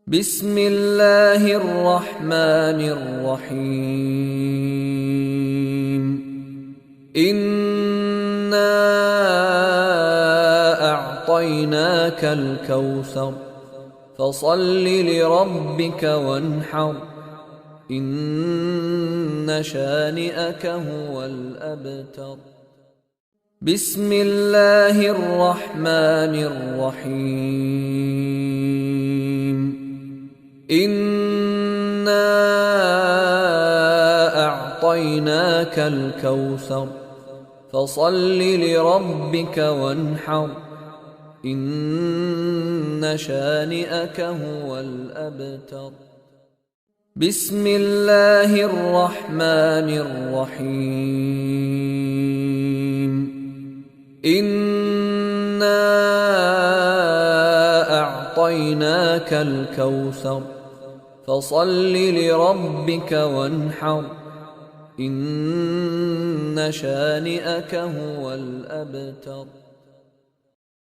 بسم الله الرحمن الرحيم. إنا أعطيناك الكوثر فصل لربك وانحر إن شانئك هو الأبتر. بسم الله الرحمن الرحيم. إنا أعطيناك الكوثر فصل لربك وانحر إن شانئك هو الأبتر. بسم الله الرحمن الرحيم. إنا أعطيناك الكوثر فصل لربك وانحر إن شانئك هو الأبتر.